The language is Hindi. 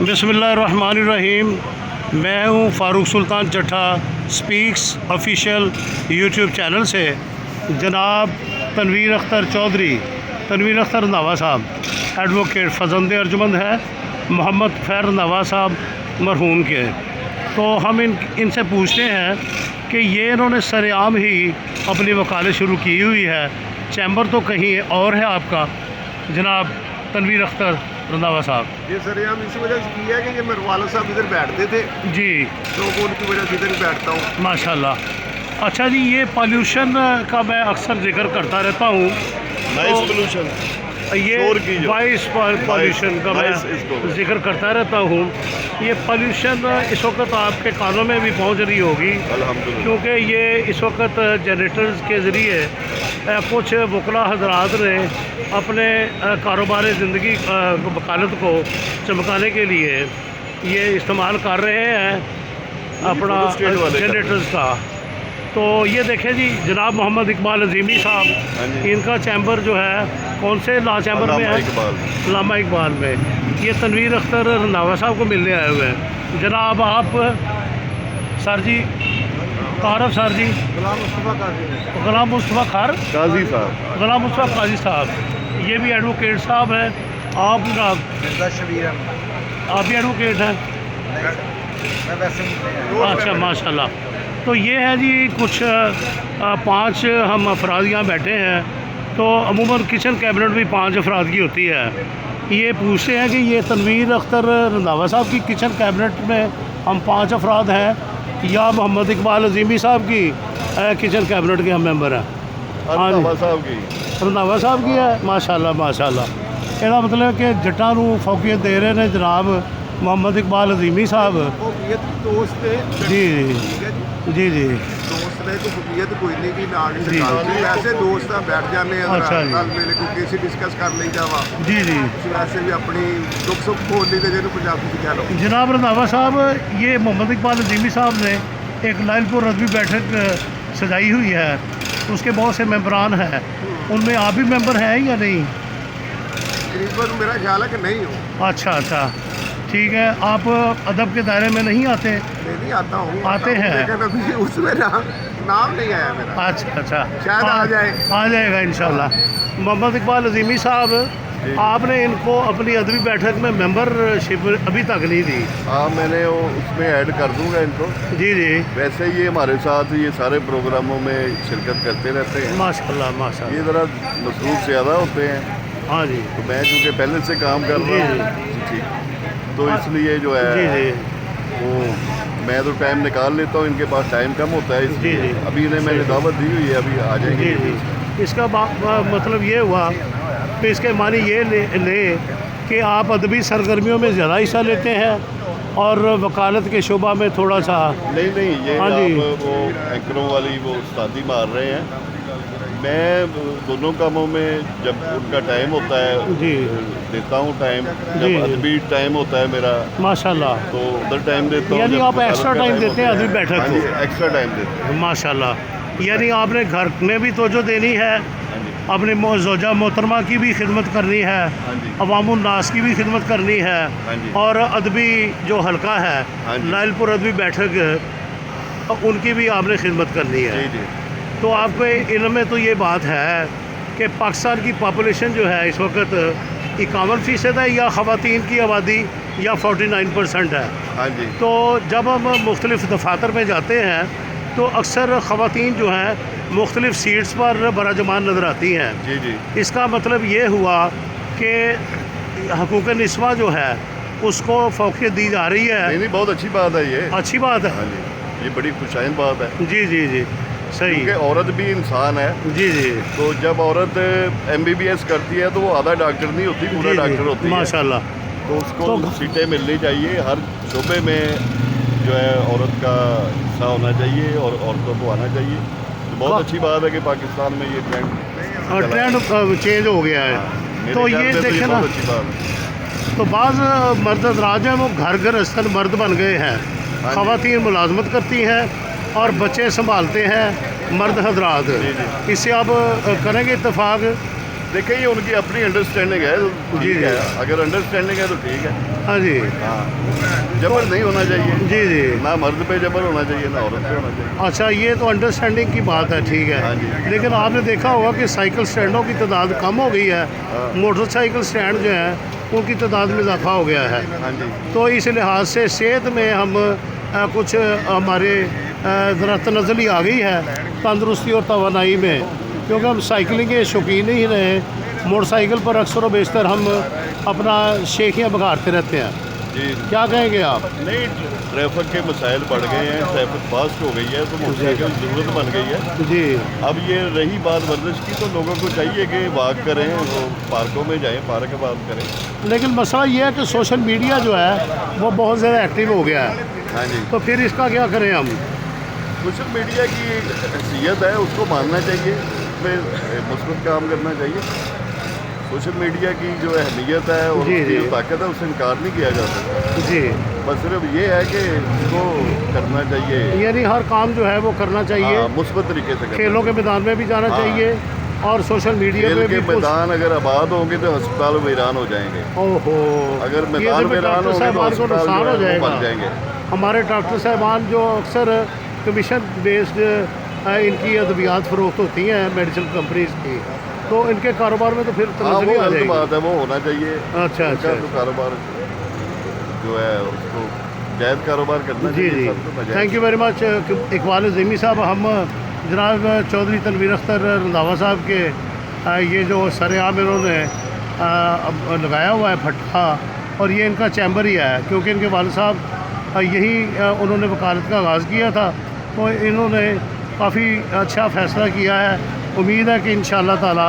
बिस्मिल्लाहिर्रहमानिर्रहीम। मैं हूँ Farooq Sultan Chattha speaks official YouTube channel से। जनाब तनवीर अख्तर चौधरी, तनवीर अख्तर रंधावा साहब, एडवोकेट फजंद अर्जुमंद है मोहम्मद खैर रंधावा साहब मरहूम के। तो हम इनसे पूछते हैं कि ये इन्होंने सरेआम ही अपनी वकालत शुरू की हुई है, चैम्बर तो कहीं और है आपका जनाब तनवीर अख्तर रंधावा साहब। ये सरेआम इसी वजह से किया है कि ये मेरे वाला साहब इधर बैठते थे जी, तो वो उनकी वजह से इधर ही बैठता हूँ। माशाल्लाह। अच्छा जी, ये पॉल्यूशन का मैं अक्सर जिक्र करता रहता हूँ। नॉइस पोल्यूशन, ये वॉइस पॉल्यूशन का मैं जिक्र करता रहता हूँ। ये पॉल्यूशन इस वक्त आपके कानों में भी पहुँच रही होगी, क्योंकि ये इस वक्त जनरेटर्स के ज़रिए कुछ वकला हजरात ने अपने कारोबार ज़िंदगी वकालत को चमकाने के लिए ये इस्तेमाल कर रहे हैं अपना जनरेटर्स का। तो ये देखें जी, जनाब मोहम्मद इकबाल अजीमी साहब, इनका चैम्बर जो है कौन से लॉ चैम्बर में है? अल्लामा इकबाल में। ये तनवीर अख्तर रंधावा साहब को मिलने आए हुए हैं। जनाब आप सर जी, तारफ सर जी, गुलाम मुस्तफ़ा खार काजी साहब, गुलाम मुस्तफ़ा काजी साहब, ये भी एडवोकेट साहब हैं। आप आप भी एडवोकेट हैं? अच्छा, माशाल्लाह। तो ये है जी, कुछ 5 हम अफराद यहाँ बैठे हैं। तो अमूमन किचन कैबिनेट भी 5 अफराद की होती है। ये पूछते हैं कि ये तनवीर अख्तर रंधावा साहब की किचन कैबिनेट में हम 5 अफराद हैं या मोहम्मद इकबाल अजीमी साहब की किचन कैबिनेट के हम मेंबर हैं? रंधावा साहब की, रंधावा साहब की है। माशाल्लाह माशाल्लाह। ਇਹਦਾ मतलब कि जट्टां नूं फौकियत दे रहे हैं जनाब मोहम्मद इकबाल अजीमी साहब। दोस्त है जी जी जी, दोस्त ने तो फौकियत कोई नहीं की ना वैसे दोस्त बैठ जाने अच्छा जी, मेरे को किसी डिस्कस कर ली जावा जी जी, वैसे भी अपनी दुख सुख बोल ली जिन्होंने पंजाबी से कह लो। जनाब रंधावा साहब, ये मोहम्मद इकबाल अजीमी साहब ने एक लाइलपुर रजवी बैठक सजाई हुई है, उसके बहुत से मेम्बरान हैं, उनमें आप भी मेंबर हैं या नहीं? तकरीबन मेरा ख्याल है कि नहीं हो। अच्छा अच्छा, ठीक है। आप अदब के दायरे में नहीं आते? नहीं आता हूँ, आते हैं लेकिन अभी उसमें नाम नहीं आया मेरा। अच्छा अच्छा, शायद आ जाएगा इंशाल्लाह। मोहम्मद इकबाल अजीमी साहब, आपने इनको अपनी अदबी बैठक में मेंबरशिप अभी तक नहीं दी? हाँ, मैंने वो उसमें ऐड कर दूंगा इनको। जी जी, वैसे ये हमारे साथ ये सारे प्रोग्रामों में शिरकत करते रहते हैं। माशाल्लाह माशाल्लाह। ये ज़रा मसरूफ ज़्यादा होते हैं। हाँ जी, तो मैं चूँकि पहले से काम कर रहा हूँ, ठीक, तो इसलिए जो है जी जी, वो मैं तो टाइम निकाल लेता हूँ, इनके पास टाइम कम होता है, इसलिए अभी इन्हें मैंने दावत दी हुई है, अभी आ जाएंगे। जी जी। इसका मतलब ये हुआ कि इसके मानी ये ले कि आप अदबी सरगर्मियों में ज़्यादा हिस्सा लेते हैं और वकालत के शोबा में थोड़ा सा नहीं, ये हाँ जी, आप वो एंकरों वाली वो उस्तादी मार रहे हैं। मैं दोनों कामों में जब उनका टाइम होता है जी देता हूँ टाइम, जब अदबी टाइम होता है मेरा माशाल्लाह, तो उधर टाइम देता हूँ। यानी आप एक्स्ट्रा टाइम देते हैं अदबी बैठक को? एक्स्ट्रा टाइम देते हैं माशाल्लाह। यानी आपने घर में भी तवज्जो देनी है, अपनी ज़ौजा मोहतरमा की भी खिदमत करनी है, अवामुन नास की भी खिदमत करनी है, और अदबी जो हल्का है लाइलपुर अदबी बैठक उनकी भी आपने खिदमत करनी है। तो आपके इल्म में तो ये बात है कि पाकिस्तान की पॉपुलेशन जो है इस वक्त 51% है या ख़वातीन की आबादी या 49% है? हाँ जी। तो जब हम मुख्तलिफ़ दफातर में जाते हैं तो अक्सर ख़वातीन जो हैं मुख्तलिफ़ सीट्स पर बराजमान नज़र आती हैं। जी जी, इसका मतलब ये हुआ कि हकूक़ निस्वा जो है उसको फौकियत दी जा रही है। नहीं, बहुत अच्छी बात है, ये अच्छी बात है। हाँ जी, ये बड़ी खुशाइन बात है। जी जी जी, सही। क्योंकि औरत भी इंसान है। जी जी, तो जब औरत MBBS करती है तो वो आधा डॉक्टर नहीं होती, पूरा डॉक्टर होती है माशाल्लाह। तो उसको सीटें मिलनी चाहिए, हर शोबे में जो है औरत का हिस्सा होना चाहिए और औरतों को आना चाहिए। तो बहुत अच्छी बात है कि पाकिस्तान में ये ट्रेंड चेंज हो गया है। तो ये देखें ना, अच्छी बात है। तो बाज़ मर्द हज़रात हैं वो घर गृहस्थ मर्द बन गए हैं, ख़वातीन मुलाजमत करती हैं और बच्चे संभालते हैं मर्द हजरात। इससे आप करेंगे इत्तेफाक? देखिए ये उनकी अपनी अंडरस्टैंडिंग है, तो जी, ठीक जी। है, अगर अंडरस्टैंडिंग है तो ठीक है। हाँ जी हाँ, जबर नहीं होना चाहिए, जी जी। ना मर्द पे जबर होना चाहिए, ना औरत पे होना चाहिए। अच्छा, ये तो अंडरस्टैंडिंग की बात है, ठीक है। हाँ जी। लेकिन आपने देखा होगा कि साइकिल स्टैंडों की तादाद कम हो गई है, हाँ। मोटरसाइकिल स्टैंड जो हैं उनकी तादाद में इजाफा हो गया है। हाँ जी। तो इस लिहाज से सेहत में हम कुछ हमारे ज़रा तनज़ली आ गई है तंदरुस्ती और तवानाई में, क्योंकि हम साइकिलिंग के शौकीन ही रहे। मोटरसाइकिल पर अक्सर व बेशतर हम अपना शेखियाँ बघाड़ते रहते हैं। जी क्या कहेंगे आप? नहीं, ट्रैफिक के मसाइल बढ़ गए हैं, ट्रैफिक फास्ट हो गई है, तो मोटरसाइकिल की ज़रूरत बन गई है। जी अब ये रही बात वर्जिश की, तो लोगों को चाहिए कि वॉक करें, वो पार्कों में जाएं, पार्क बात करें। लेकिन मसला ये है कि सोशल मीडिया जो है वो बहुत ज़्यादा एक्टिव हो गया है, हाँ जी। तो फिर इसका क्या करें हम? सोशल मीडिया की हैसियत है, उसको मानना चाहिए, उसमें मुस्बत काम करना चाहिए। सोशल मीडिया की जो अहमियत है और जी, उसकी जी। जो ताकत है, उससे इनकार नहीं किया जा सकता। जी, बस सिर्फ ये है कि उसको करना चाहिए, यानी हर काम जो है वो करना चाहिए। हाँ, मुस्बत तरीके से करना खेलों के मैदान में भी जाना हाँ। चाहिए और सोशल मीडिया खेल पे के भी कुछ। मैदान अगर आबाद होंगे तो अस्पताल वीरान हो जाएंगे। ओहो, अगर ये मैदान तो फिर वीरान डॉक्टर होंगे तो साहबान को अस्पताल नुकसान जो हो है वो जाएगा। बन जाएंगे। हमारे डॉक्टर साहबान जो अक्सर कमीशन बेस्ड इनकी अद्वियात फ़रोख्त होती हैं मेडिसिन कंपनीज की, तो इनके कारोबार में तो फिर हाँ, तनज़ली वो आ गलत जाएगी। बात है, वो होना चाहिए। अच्छा उनका अच्छा, तो कारोबार जो है उसको जायज़ कारोबार करना जी चाहिए, जी, सबको नाजायज़। Thank you very much Iqbal Zameeni साहब। हम जनाब चौधरी तनवीर अख्तर रंधावा साहब के ये जो सरेआम इन्होंने अब लगाया हुआ है भट्ठा, और ये इनका चैम्बर ही है, क्योंकि इनके वालिद साहब यही उन्होंने वकालत का आगाज़ किया था, तो इन्होंने काफ़ी अच्छा फ़ैसला किया है। उम्मीद है कि इंशाअल्लाह ताला